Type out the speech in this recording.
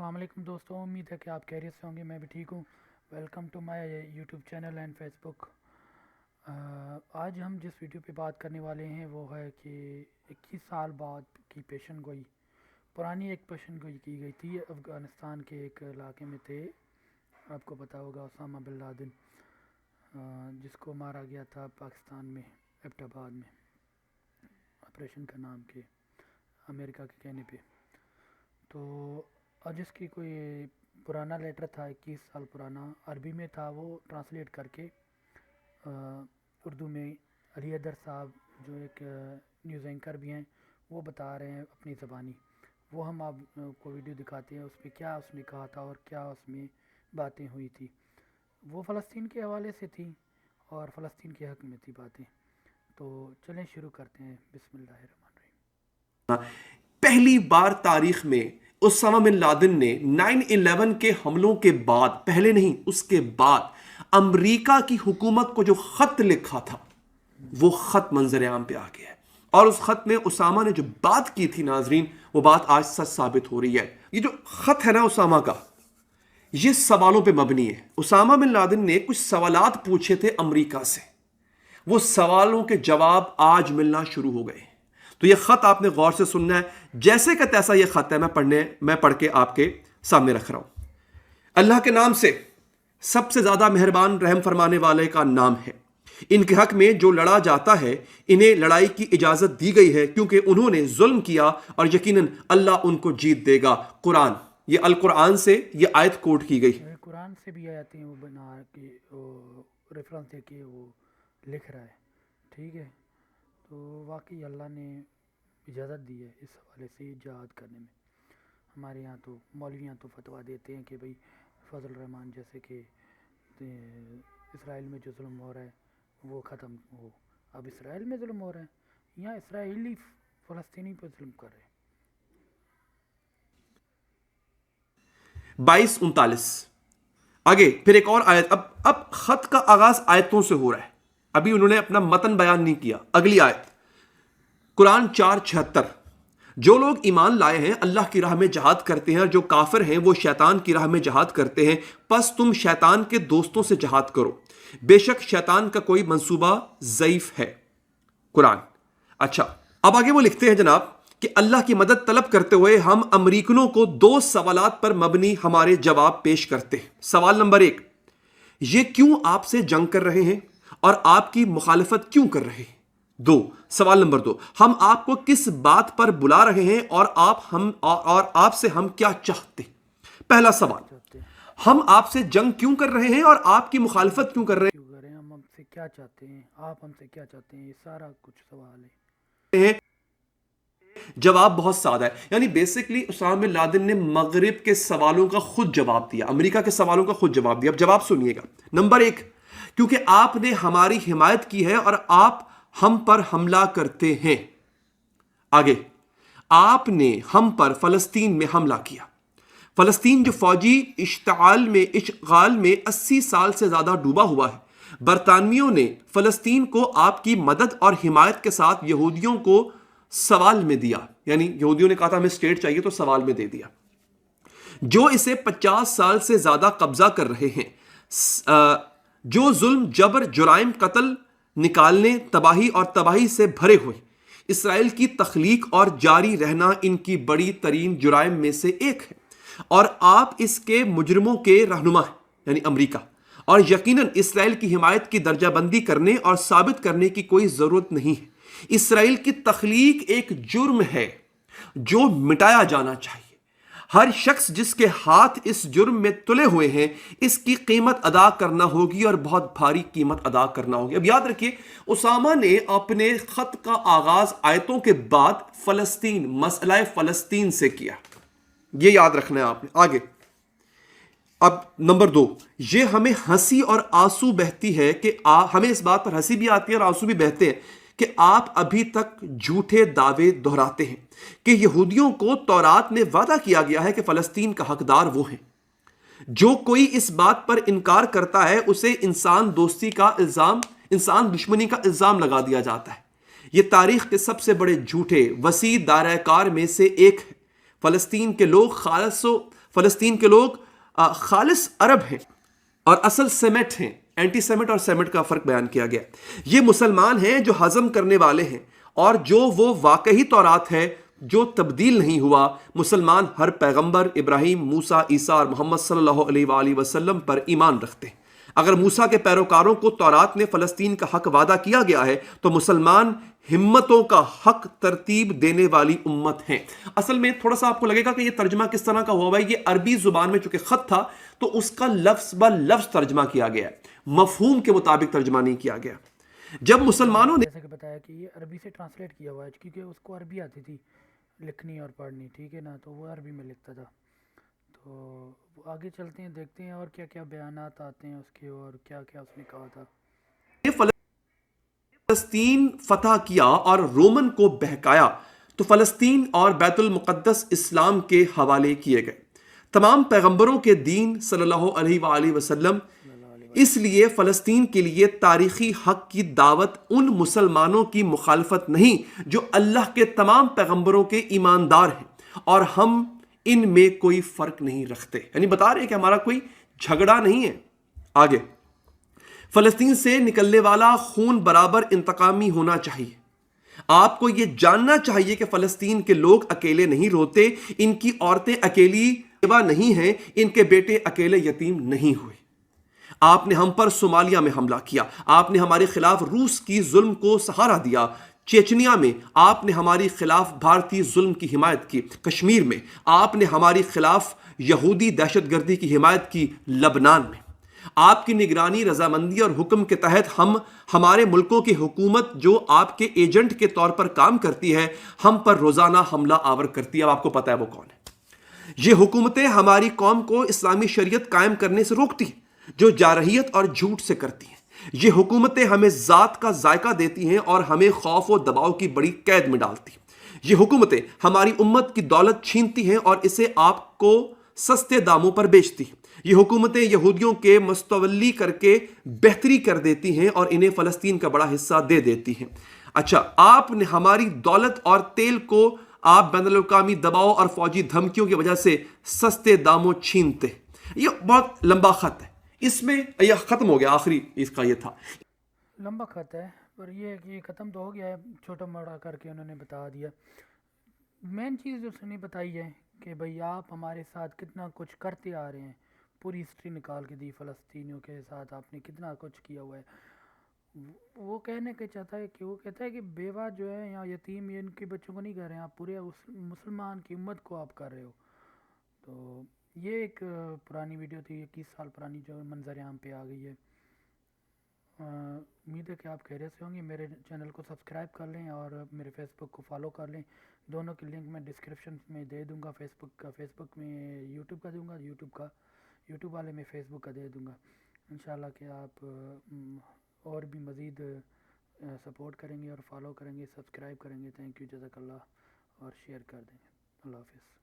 السلام علیکم دوستوں، امید ہے کہ آپ خیریت سے ہوں گے۔ میں بھی ٹھیک ہوں۔ Welcome to my YouTube channel and Facebook. آج ہم جس ویڈیو پہ بات کرنے والے ہیں وہ ہے کہ 21 سال بعد کی پیشن گوئی، پرانی ایک پیشن گوئی کی گئی تھی۔ افغانستان کے ایک علاقے میں تھے، آپ کو پتہ ہوگا، اسامہ بن لادن، جس کو مارا گیا تھا پاکستان میں ایبٹ آباد میں، آپریشن کا نام کے امریکہ کے کہنے پہ۔ تو اور جس کی کوئی پرانا لیٹر تھا 21 سال پرانا، عربی میں تھا، وہ ٹرانسلیٹ کر کے اردو میں علی حیدر صاحب جو ایک نیوز اینکر بھی ہیں، وہ بتا رہے ہیں اپنی زبانی۔ وہ ہم آپ کو ویڈیو دکھاتے ہیں، اس میں کیا اس نے کہا تھا اور کیا اس میں باتیں ہوئی تھی۔ وہ فلسطین کے حوالے سے تھی اور فلسطین کے حق میں تھی باتیں۔ تو چلیں شروع کرتے ہیں۔ بسم اللہ الرحمن الرحیم۔ پہلی بار تاریخ میں اسامہ بن لادن نے 9/11 کے حملوں کے بعد، پہلے نہیں اس کے بعد، امریکہ کی حکومت کو جو خط لکھا تھا وہ خط منظر عام پہ آ گیا ہے، اور اس خط میں اسامہ نے جو بات کی تھی ناظرین، وہ بات آج سچ ثابت ہو رہی ہے۔ یہ جو خط ہے نا اسامہ کا، یہ سوالوں پہ مبنی ہے۔ اسامہ بن لادن نے کچھ سوالات پوچھے تھے امریکہ سے، وہ سوالوں کے جواب آج ملنا شروع ہو گئے۔ تو یہ خط آپ نے غور سے سننا ہے، جیسے کہ تیسا یہ خط ہے، میں پڑھ کے آپ کے سامنے رکھ رہا ہوں۔ اللہ کے نام سے، سب سے زیادہ مہربان رحم فرمانے والے کا نام ہے۔ ان کے حق میں جو لڑا جاتا ہے، انہیں لڑائی کی اجازت دی گئی ہے کیونکہ انہوں نے ظلم کیا، اور یقیناً اللہ ان کو جیت دے گا۔ قرآن، یہ القرآن سے یہ آیت کوٹ کی گئی۔ قرآن سے بھی آیتیں ہیں، وہ بنا کے ریفرنس دے کے وہ لکھ رہا ہے، ٹھیک ہے۔ تو واقعی اللہ نے اجازت دی ہے اس حوالے سے جہاد کرنے میں۔ ہمارے یہاں تو مولویاں تو فتویٰ دیتے ہیں کہ بھئی فضل الرحمان جیسے کہ اسرائیل میں جو ظلم ہو رہا ہے وہ ختم ہو۔ اب اسرائیل میں ظلم ہو رہا ہے، یہاں اسرائیلی فلسطینی پہ ظلم کر رہے ہیں۔ 22:39 آگے پھر ایک اور آیت۔ اب خط کا آغاز آیتوں سے ہو رہا ہے، ابھی انہوں نے اپنا متن بیان نہیں کیا۔ اگلی آیت قرآن 4:76، جو لوگ ایمان لائے ہیں، اللہ کی راہ میں جہاد کرتے ہیں، اور جو کافر ہیں وہ شیطان کی راہ میں جہاد کرتے ہیں، پس تم شیطان کے دوستوں سے جہاد کرو، بے شک شیطان کا کوئی منصوبہ ضعیف ہے۔ قرآن۔ اچھا، اب آگے وہ لکھتے ہیں جناب کہ اللہ کی مدد طلب کرتے ہوئے ہم امریکنوں کو 2 سوالات پر مبنی ہمارے جواب پیش کرتے ہیں۔ سوال نمبر 1، یہ کیوں آپ سے جنگ کر رہے ہیں اور آپ کی مخالفت کیوں کر رہے ہیں؟ سوال نمبر 2، ہم آپ کو کس بات پر بلا رہے ہیں اور آپ سے ہم کیا چاہتے ہیں؟ پہلا سوال، ہم آپ سے جنگ کیوں کر رہے ہیں اور آپ کی مخالفت کیوں کر رہے ہم ہم سے کیا چاہتے ہیں، آپ ہم سے کیا چاہتے ہیں، یہ سارا کچھ سوال ہیں؟ جواب بہت سادہ ہے، یعنی بیسکلی اسامہ بن لادن نے مغرب کے سوالوں کا خود جواب دیا، امریکہ کے سوالوں کا خود جواب دیا۔ اب جواب سنیے گا۔ نمبر 1، کیونکہ آپ نے ہماری حمایت کی ہے اور آپ ہم پر حملہ کرتے ہیں۔ آگے، آپ نے ہم پر فلسطین میں حملہ کیا۔ فلسطین جو فوجی اشغال میں 80 سال سے زیادہ ڈوبا ہوا ہے، برطانویوں نے فلسطین کو آپ کی مدد اور حمایت کے ساتھ یہودیوں کو سوال میں دیا، یعنی یہودیوں نے کہا تھا ہمیں اسٹیٹ چاہیے تو سوال میں دے دیا، جو اسے 50 سال سے زیادہ قبضہ کر رہے ہیں، جو ظلم، جبر، جرائم، قتل، نکالنے، تباہی سے بھرے ہوئے۔ اسرائیل کی تخلیق اور جاری رہنا ان کی بڑی ترین جرائم میں سے ایک ہے، اور آپ اس کے مجرموں کے رہنما ہیں، یعنی امریکہ، اور یقیناً اسرائیل کی حمایت کی درجہ بندی کرنے اور ثابت کرنے کی کوئی ضرورت نہیں ہے۔ اسرائیل کی تخلیق ایک جرم ہے جو مٹایا جانا چاہیے۔ ہر شخص جس کے ہاتھ اس جرم میں تلے ہوئے ہیں، اس کی قیمت ادا کرنا ہوگی، اور بہت بھاری قیمت ادا کرنا ہوگی۔ اب یاد رکھیے، اسامہ نے اپنے خط کا آغاز آیتوں کے بعد فلسطین، مسئلہ فلسطین سے کیا، یہ یاد رکھنا ہے آپ نے۔ آگے، اب نمبر 2، یہ ہمیں ہنسی اور آنسو بہتی ہے کہ ہمیں اس بات پر ہنسی بھی آتی ہے اور آنسو بھی بہتے ہیں کہ آپ ابھی تک جھوٹے دعوے دہراتے ہیں کہ یہودیوں کو تورات میں وعدہ کیا گیا ہے کہ فلسطین کا حقدار وہ ہیں۔ جو کوئی اس بات پر انکار کرتا ہے اسے انسان دشمنی کا الزام لگا دیا جاتا ہے۔ یہ تاریخ کے سب سے بڑے جھوٹے وسیع دائرہ کار میں سے ایک ہے۔ فلسطین کے لوگ فلسطین کے لوگ خالص عرب ہیں اور اصل سیمٹ ہیں. اینٹی سیمٹ اور سیمٹ کا فرق بیان کیا گیا. یہ مسلمان ہیں جو ہضم کرنے والے ہیں, اور جو وہ واقعی تورات ہے جو تبدیل نہیں ہوا. مسلمان ہر پیغمبر ابراہیم, موسیٰ, عیسیٰ اور محمد صلی اللہ علیہ وآلہ وسلم پر ایمان رکھتے ہیں. اگر موسیٰ کے پیروکاروں کو تورات میں فلسطین کا حق وعدہ کیا گیا ہے تو مسلمان ہمتوں کا حق ترتیب دینے والی امت ہیں. اصل میں تھوڑا سا آپ کو لگے گا کہ یہ ترجمہ کس طرح کا ہوا ہے. یہ عربی زبان میں چونکہ خط تھا تو اس کا لفظ بہ لفظ ترجمہ کیا گیا ہے, مفہوم کے مطابق ترجمہ نہیں کیا گیا. جب مسلمانوں نے جیسے کہ بتایا کہ یہ عربی سے ٹرانسلیٹ کیا ہوا ہے کیونکہ اس کو عربی آتی تھی لکھنی اور پڑھنی, ٹھیک ہے نا, تو وہ عربی میں لکھتا تھا. تو آگے چلتے ہیں, دیکھتے ہیں اور کیا کیا بیانات آتے ہیں اس کے اور کیا کیا اس نے کہا تھا. فلسطین فتح کیا اور رومن کو بہکایا تو فلسطین اور بیت المقدس اسلام کے حوالے کیے گئے. تمام پیغمبروں کے دین صلی اللہ علیہ وآلہ وسلم اس لیے فلسطین کے لیے تاریخی حق کی دعوت ان مسلمانوں کی مخالفت نہیں جو اللہ کے تمام پیغمبروں کے ایماندار ہیں, اور ہم ان میں کوئی فرق نہیں رکھتے. یعنی بتا رہے ہیں کہ ہمارا کوئی جھگڑا نہیں ہے. آگے, فلسطین سے نکلنے والا خون برابر انتقامی ہونا چاہیے. آپ کو یہ جاننا چاہیے کہ فلسطین کے لوگ اکیلے نہیں روتے, ان کی عورتیں اکیلی بیوہ نہیں ہیں, ان کے بیٹے اکیلے یتیم نہیں ہوئے. آپ نے ہم پر صومالیہ میں حملہ کیا, آپ نے ہمارے خلاف روس کی ظلم کو سہارا دیا. چیچنیا میں آپ نے ہماری خلاف بھارتی ظلم کی حمایت کی. کشمیر میں آپ نے ہماری خلاف یہودی دہشت گردی کی حمایت کی. لبنان میں آپ کی نگرانی, رضامندی اور حکم کے تحت ہم ہمارے ملکوں کی حکومت جو آپ کے ایجنٹ کے طور پر کام کرتی ہے ہم پر روزانہ حملہ آور کرتی ہے. اب آپ کو پتا ہے وہ کون ہے. یہ حکومتیں ہماری قوم کو اسلامی شریعت قائم کرنے سے روکتی ہیں جو جارحیت اور جھوٹ سے کرتی ہیں. یہ حکومتیں ہمیں ذات کا ذائقہ دیتی ہیں اور ہمیں خوف و دباؤ کی بڑی قید میں ڈالتی ہیں. یہ حکومتیں ہماری امت کی دولت چھینتی ہیں اور اسے آپ کو سستے داموں پر بیچتی ہیں. یہ حکومتیں یہودیوں کے مستولی کر کے بہتری کر دیتی ہیں اور انہیں فلسطین کا بڑا حصہ دے دیتی ہیں. اچھا, آپ نے ہماری دولت اور تیل کو آپ بین الاقوامی دباؤ اور فوجی دھمکیوں کی وجہ سے سستے داموں چھینتے. یہ بہت لمبا خط ہے, اس میں یہ ختم ہو گیا, آخری اس کا یہ تھا. لمبا خط ہے پر یہ ہے کہ یہ ختم تو ہو گیا ہے, چھوٹا موٹا کر کے انہوں نے بتا دیا. مین چیز جو اس نے بتائی ہے کہ بھئی آپ ہمارے ساتھ کتنا کچھ کرتے آ رہے ہیں, پوری ہسٹری نکال کے دی. فلسطینیوں کے ساتھ آپ نے کتنا کچھ کیا ہوا ہے. وہ کہنے کے چاہتا ہے کہ وہ کہتا ہے کہ بیوہ جو ہے یا یتیم, یہ ان کے بچوں کو نہیں کر رہے ہیں آپ, پورے مسلمان کی امت کو آپ کر رہے ہو. تو یہ ایک پرانی ویڈیو تھی, 21 سال پرانی, جو منظر عام پہ آ گئی ہے. امید ہے کہ آپ خیریت سے ہوں گے. میرے چینل کو سبسکرائب کر لیں اور میرے فیس بک کو فالو کر لیں. دونوں کی لنک میں ڈسکرپشن میں دے دوں گا. فیس بک میں یوٹیوب کا دوں گا, یوٹیوب والے میں فیس بک کا دے دوں گا. انشاءاللہ کہ آپ اور بھی مزید سپورٹ کریں گے اور فالو کریں گے, سبسکرائب کریں گے. تھینک یو, جزاک اللہ, اور شیئر کر دیں گے. اللہ حافظ.